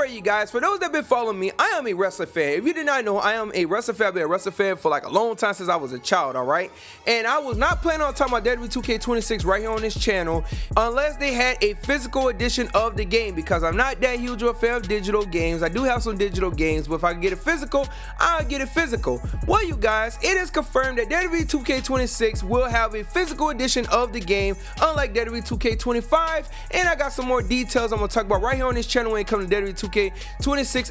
Alright, you guys, for those that have been following me, I am a wrestling fan. If you did not know, I am a wrestling fan. I've been a wrestling fan for like a long time, since I was a child, alright? And I was not planning on talking about WWE 2K26 right here on this channel unless they had a physical edition of the game, because I'm not that huge of a fan of digital games. I do have some digital games, but if I can get it physical, I'll get it physical. Well, you guys, it is confirmed that WWE 2K26 will have a physical edition of the game, unlike WWE 2K25, and I got some more details I'm going to talk about right here on this channel when it comes to WWE 2K26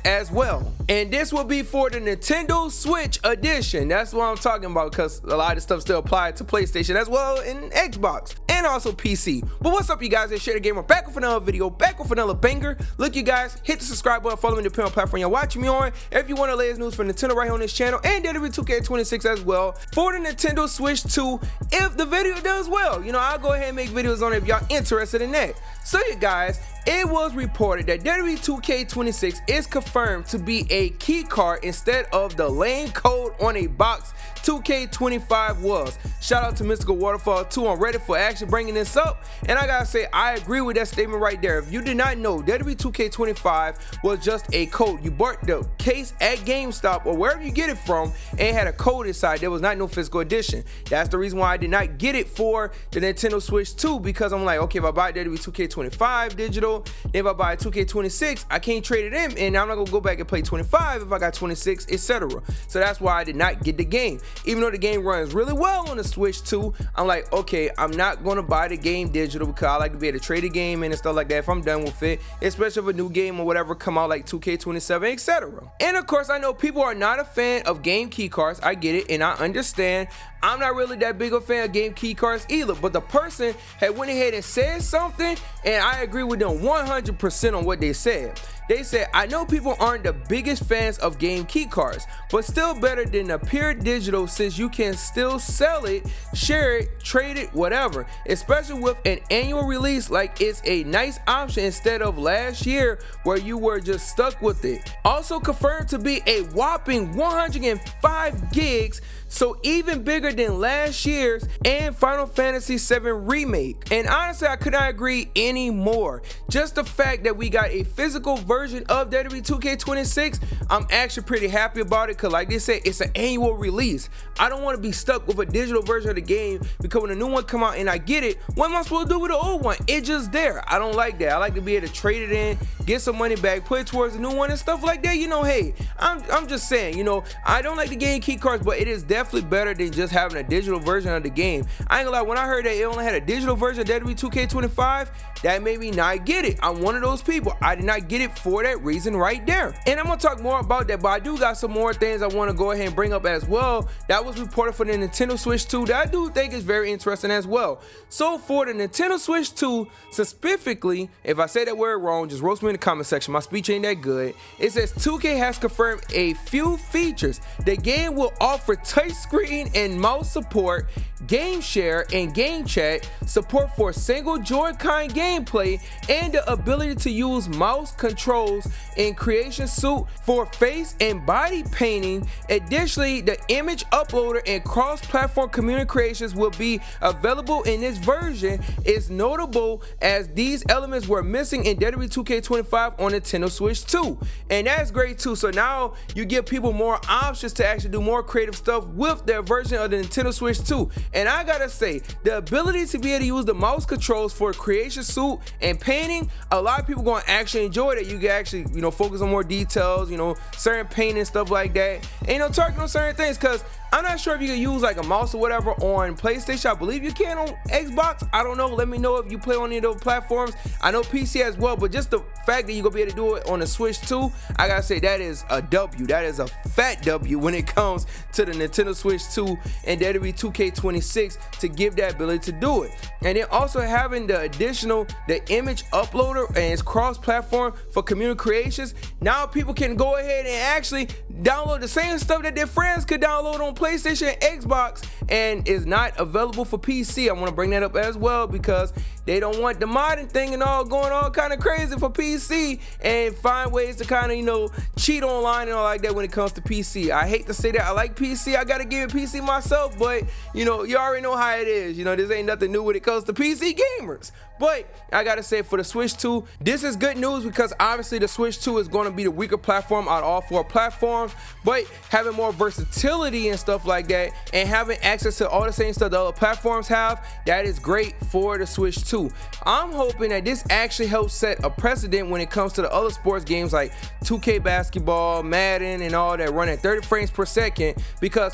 as well. And this will be for the Nintendo Switch edition. That's what I'm talking about, because a lot of stuff still applies to PlayStation as well, and Xbox, and also PC. But what's up, you guys? It's Share the Gamer, back with another video, back with another banger. Look, you guys, hit the subscribe button, follow me on the depending on platform you're watching me on. If you want the latest news for Nintendo right here on this channel, and WWE 2K26 as well, for the Nintendo Switch 2, if the video does well, you know, I'll go ahead and make videos on it if y'all interested in that. So, you guys, it was reported that WWE 2K26 is confirmed to be a key card instead of the lame code on a box 2K25 was. Shout out to Mystical Waterfall 2 on Reddit for actually bringing this up, and I gotta say, I agree with that statement right there. If you did not know, WWE 2K25 was just a code. You bought the case at GameStop or wherever you get it from, and it had a code inside. There was not no physical edition. That's the reason why I did not get it for the Nintendo Switch 2, because I'm like, okay, if I buy WWE 2K25 digital, if I buy 2K26, I can't trade it in, and I'm not gonna go back and play 25 if I got 26, etc. So that's why I did not get the game. Even though the game runs really well on the Switch 2, I'm like, okay, I'm not gonna buy the game digital, because I like to be able to trade a game in and stuff like that if I'm done with it, especially if a new game or whatever come out like 2K27, etc. And of course, I know people are not a fan of game key cards. I get it, and I understand. I'm not really that big of a fan of game key cards either, but the person had went ahead and said something, and I agree with them 100% on what they said. They said, I know people aren't the biggest fans of game key cards, but still better than the pure digital, since you can still sell it, share it, trade it, whatever, especially with an annual release. Like, it's a nice option instead of last year where you were just stuck with it. Also confirmed to be a whopping 105 gigs, so even bigger than last year's and Final Fantasy VII Remake. And honestly, I could not agree anymore. Just the fact that we got a physical version of WWE 2K26, I'm actually pretty happy about it, because like they said, it's an annual release. I don't want to be stuck with a digital version of the game, because when a new one come out and I get it, what am I supposed to do with the old one? It's just there. I don't like that. I like to be able to trade it in, get some money back, put it towards the new one and stuff like that. You know, hey, I'm just saying, you know, I don't like the game key cards, but it is definitely better than just having a digital version of the game. I ain't gonna lie, when I heard that it only had a digital version of WWE 2K25, that made me not get it. I'm one of those people. I did not get it for that reason right there. And I'm gonna talk more about that, but I do got some more things I want to go ahead and bring up as well that was reported for the Nintendo Switch 2 that I do think is very interesting as well. So for the Nintendo Switch 2 specifically, if I say that word wrong, just roast me in the comment section. My speech ain't that good. It says 2K has confirmed a few features. The game will offer touchscreen and mouse support, game share and game chat, support for single Joy-Con gameplay, and the ability to use mouse controls in Creation Suite for face and body painting. Additionally, the image uploader and cross-platform community creations will be available in this version. It's notable as these elements were missing in WWE 2K25 on Nintendo Switch 2, and that's great too. So now you give people more options to actually do more creative stuff with their version of the Nintendo Switch 2. And I gotta say, the ability to be able to use the mouse controls for Creation Suite and painting, a lot of people gonna actually enjoy that. You can actually, you know, focus on more details, you know, certain painting and stuff like that, and you know, target on certain things, because I'm not sure if you can use like a mouse or whatever on PlayStation. I believe you can on Xbox. I don't know. Let me know if you play on any of those platforms. I know PC as well, but just the fact that you're gonna be able to do it on the Switch 2, I gotta say that is a W. That is a fat W when it comes to the Nintendo Switch 2 and WWE 2K26 to give that ability to do it. And then also having the additional, the image uploader and its cross-platform for community creations. Now people can go ahead and actually download the same stuff that their friends could download on PlayStation and Xbox, and is not available for PC. I want to bring that up as well, because they don't want the modding thing and all going all kind of crazy for PC and find ways to kind of, you know, cheat online and all like that when it comes to PC. I hate to say that. I like PC. I gotta give it PC myself, but you know, you already know how it is. You know, this ain't nothing new when it comes to PC gamers. But I gotta say, for the Switch 2, this is good news because obviously the Switch 2 is going to be the weaker platform out of all 4 platforms, but having more versatility and stuff like that and having access to all the same stuff the other platforms have, that is great for the Switch 2. I'm hoping that this actually helps set a precedent when it comes to the other sports games like 2K basketball, Madden, and all that run at 30 frames per second, because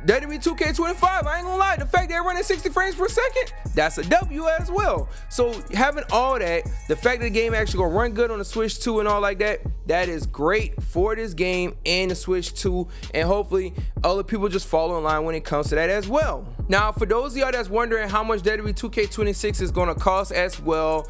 WWE 2K25, I ain't gonna lie, the fact they're running 60 frames per second, that's a W as well. So having all that, the fact that the game actually gonna run good on the Switch 2 and all like that, that is great for this game and the Switch 2, and hopefully other people just follow in line when it comes to that as well. Now, for those of y'all that's wondering how much WWE 2K26 is gonna cost as well,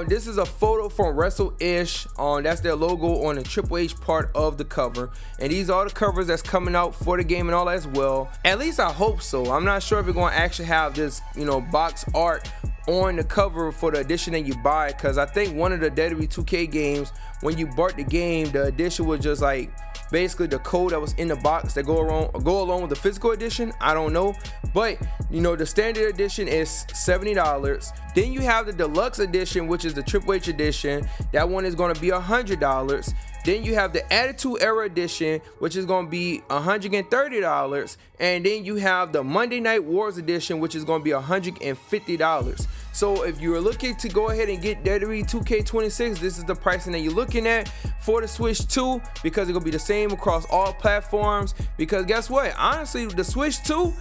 this is a photo from Wrestle-ish. That's their logo on the Triple H part of the cover, and these are the covers that's coming out for the game and all as well. At least I hope so. I'm not sure if it's gonna actually have this, you know, box art on the cover for the edition that you buy, because I think one of the WWE 2K games, when you bought the game, the edition was just like basically the code that was in the box that go along with the physical edition. I don't know, but you know, the standard edition is $70. Then you have the deluxe edition, which is the Triple H edition. That one is going to be $100. Then you have the Attitude Era edition, which is going to be $130. And then you have the Monday Night Wars edition, which is going to be $150. So if you're looking to go ahead and get WWE 2K26, this is the pricing that you're looking at for the Switch 2, because it's going to be the same across all platforms. Because guess what? Honestly, the Switch 2,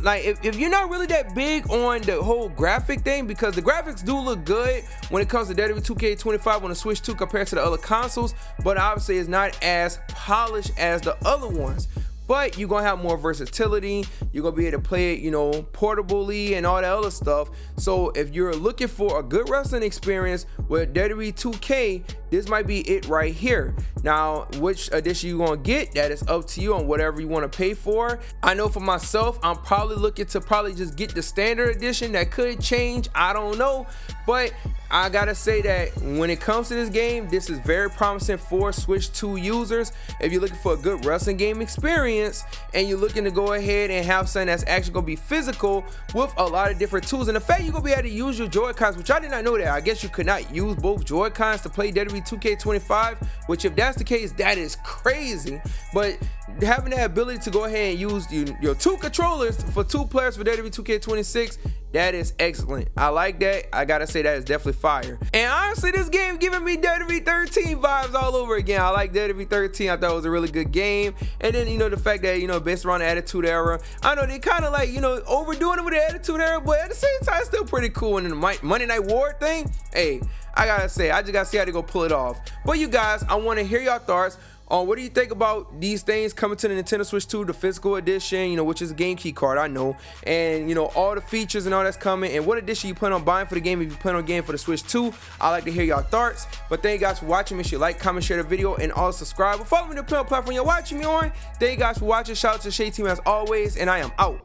like if you're not really that big on the whole graphic thing, because the graphics do look good when it comes to WWE 2K25 on the Switch 2 compared to the other consoles, but obviously it's not as polished as the other ones. But you're gonna have more versatility, you're gonna be able to play it, you know, portably and all that other stuff. So if you're looking for a good wrestling experience with WWE 2K, this might be it right here. Now, which edition you gonna get, that is up to you on whatever you want to pay for. I know for myself, I'm probably looking to just get the standard edition. That could change, I don't know, but I gotta say that when it comes to this game, this is very promising for Switch 2 users. If you're looking for a good wrestling game experience and you're looking to go ahead and have something that's actually gonna be physical with a lot of different tools, and the fact you're gonna be able to use your Joy-Cons, which I did not know that. I guess you could not use both Joy-Cons to play WWE 2K25, which if that's the case, that is crazy. But having that ability to go ahead and use your 2 controllers for 2 players for WWE 2K26, that is excellent. I like that. I gotta say that is definitely fire. And honestly, this game giving me WWE 13 vibes all over again. I like WWE 13. I thought it was a really good game. And then, you know, the fact that, you know, based around the Attitude Era, I know they kind of like, you know, overdoing it with the Attitude Era, but at the same time, it's still pretty cool. And then the Monday Night War thing, hey, I gotta say, I just gotta see how they go pull it off. But you guys, I want to hear your thoughts on what do you think about these things coming to the Nintendo Switch 2, the physical edition, you know, which is a game key card, I know, and you know, all the features and all that's coming, and what edition you plan on buying for the game if you plan on getting for the Switch 2. I like to hear y'all thoughts. But thank you guys for watching. Make sure you like, comment, share the video, and also subscribe. But follow me on the platform you're watching me on. Thank you guys for watching. Shout out to the Shade Team as always, and I am out.